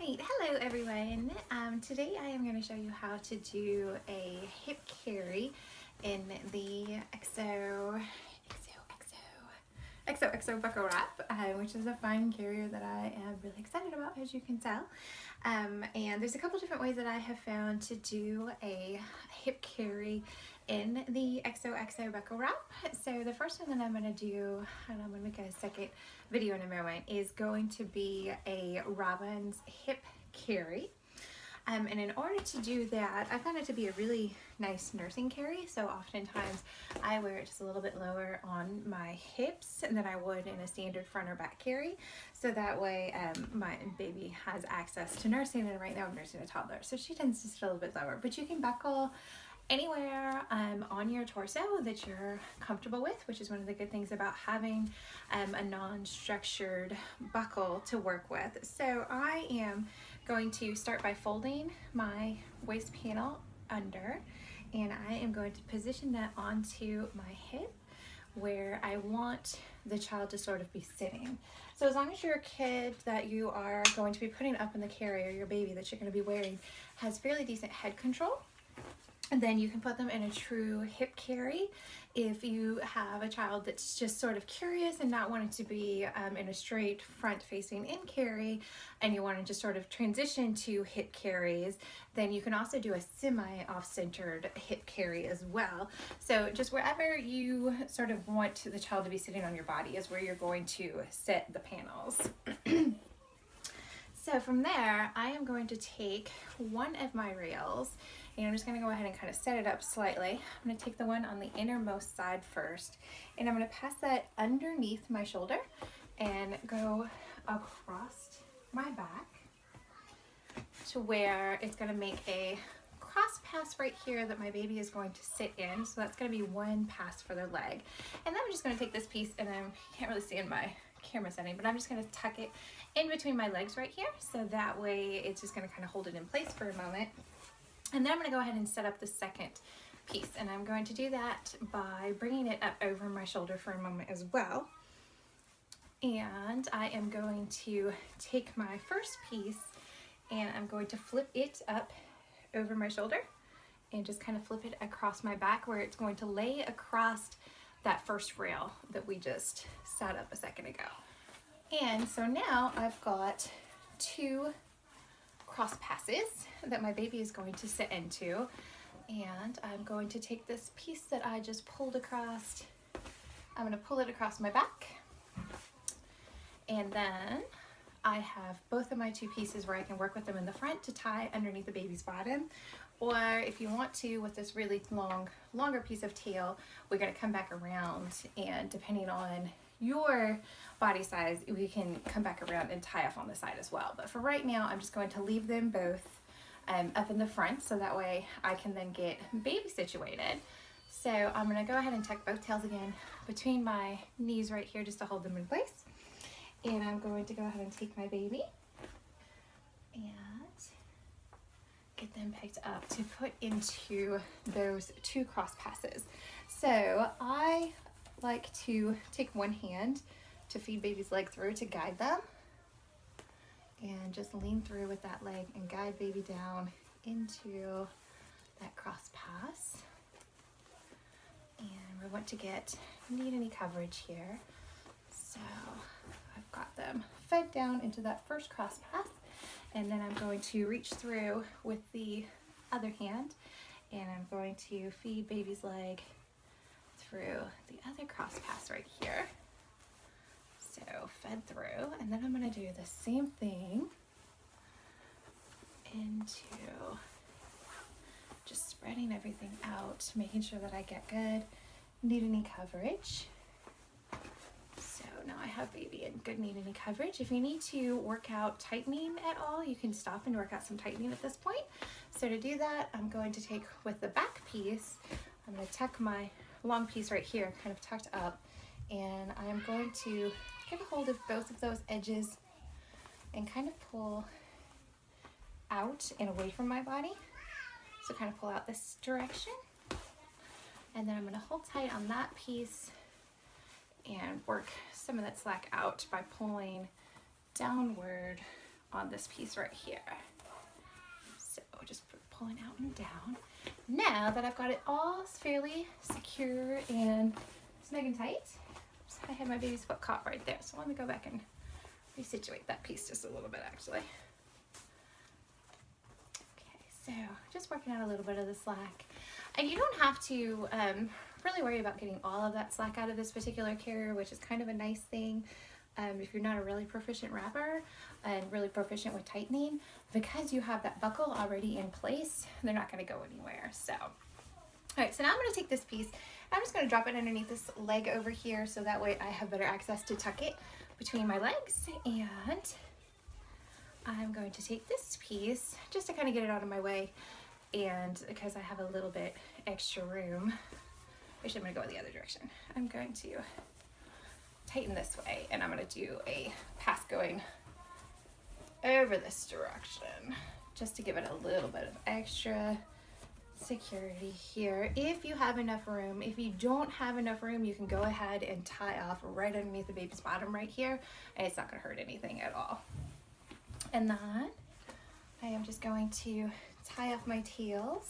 Right, hello everyone. Today I am going to show you how to do a hip carry in the Xoxo Buckle Wrap, which is a fine carrier that I am really excited about, as you can tell. And there's a couple different ways that I have found to do a hip carry in the Xoxo Buckle Wrap. So the first one that I'm going to do, and I'm going to make a second video in a moment, is going to be a Robin's hip carry. And in order to do that, I found it to be a really nice nursing carry. So oftentimes I wear it just a little bit lower on my hips than I would in a standard front or back carry. So that way my baby has access to nursing, and right now I'm nursing a toddler. So she tends to sit a little bit lower, but you can buckle anywhere on your torso that you're comfortable with, which is one of the good things about having a non-structured buckle to work with. So I am going to start by folding my waist panel under, and I am going to position that onto my hip where I want the child to sort of be sitting. So as long as your kid that you are going to be putting up in the carrier, your baby that you're going to be wearing, has fairly decent head control, and then you can put them in a true hip carry. If you have a child that's just sort of curious and not wanting to be in a straight front facing in carry, and you want to just sort of transition to hip carries, then you can also do a semi off-centered hip carry as well. So just wherever you sort of want the child to be sitting on your body is where you're going to set the panels. So from there, I am going to take one of my rails, and I'm just going to go ahead and kind of set it up slightly. I'm going to take the one on the innermost side first, and I'm going to pass that underneath my shoulder and go across my back to where it's going to make a cross pass right here that my baby is going to sit in. So that's going to be one pass for their leg. And then I'm just going to take this piece, and you can't really see in my camera setting, but I'm just going to tuck it in between my legs right here, so that way it's just going to kind of hold it in place for a moment. And then I'm going to go ahead and set up the second piece, and I'm going to do that by bringing it up over my shoulder for a moment as well. And I am going to take my first piece, and I'm going to flip it up over my shoulder and just kind of flip it across my back where it's going to lay across that first rail that we just set up a second ago. And so now I've got two cross passes that my baby is going to sit into, and I'm going to take this piece that I just pulled across, I'm going to pull it across my back, and then I have both of my two pieces where I can work with them in the front to tie underneath the baby's bottom. Or if you want to, with this really longer piece of tail, we're going to come back around, and depending on your body size, we can come back around and tie off on the side as well. But for right now, I'm just going to leave them both up in the front, so that way I can then get baby situated. So I'm going to go ahead and tuck both tails again between my knees right here just to hold them in place. And I'm going to go ahead and take my baby and get them picked up to put into those two cross passes. So I like to take one hand to feed baby's leg through to guide them, and just lean through with that leg and guide baby down into that cross pass. And we want to need any coverage here. So I've got them fed down into that first cross pass, and then I'm going to reach through with the other hand, and I'm going to feed baby's leg through the other cross pass right here. So fed through, and then I'm going to do the same thing into just spreading everything out, making sure that I get good, need any coverage. So now I have baby in good need any coverage. If you need to work out tightening at all, you can stop and work out some tightening at this point. So to do that, I'm going to take with the back piece, I'm going to tuck my long piece right here, kind of tucked up, and I'm going to get a hold of both of those edges and kind of pull out and away from my body. So kind of pull out this direction, and then I'm going to hold tight on that piece and work some of that slack out by pulling downward on this piece right here. So just pulling out and down. Now that I've got it all fairly secure and snug and tight, oops, I had my baby's foot caught right there. So let me go back and resituate that piece just a little bit actually. Okay, so just working out a little bit of the slack. And you don't have to really worry about getting all of that slack out of this particular carrier, which is kind of a nice thing if you're not a really proficient wrapper and really proficient with tightening, because you have that buckle already in place, they're not going to go anywhere. So, all right, so now I'm going to take this piece, I'm just going to drop it underneath this leg over here so that way I have better access to tuck it between my legs. And I'm going to take this piece just to kind of get it out of my way, and because I have a little bit extra room, actually I'm going to go the other direction. I'm going to tighten this way, and I'm going to do a pass going over this direction just to give it a little bit of extra security here. If you have enough room, if you don't have enough room, you can go ahead and tie off right underneath the baby's bottom right here, and it's not going to hurt anything at all. And then I am just going to tie off my tails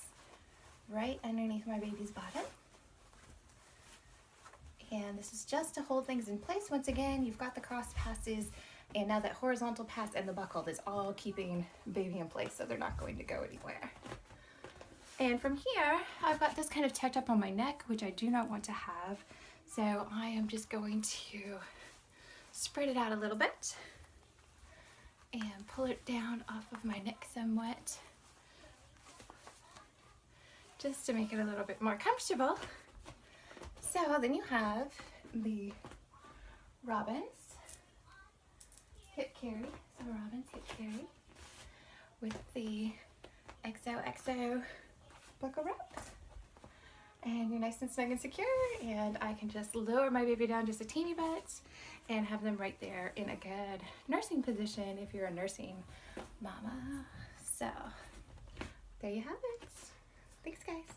right underneath my baby's bottom. And this is just to hold things in place. Once again, you've got the cross passes, and now that horizontal pass and the buckle is all keeping baby in place, so they're not going to go anywhere. And from here, I've got this kind of tucked up on my neck, which I do not want to have. So I am just going to spread it out a little bit and pull it down off of my neck somewhat, just to make it a little bit more comfortable. So then you have the Robin's hip carry, so Robin's hip carry with the Xoxo Buckle Wrap. And you're nice and snug and secure, and I can just lower my baby down just a teeny bit and have them right there in a good nursing position if you're a nursing mama. So there you have it. Thanks, guys.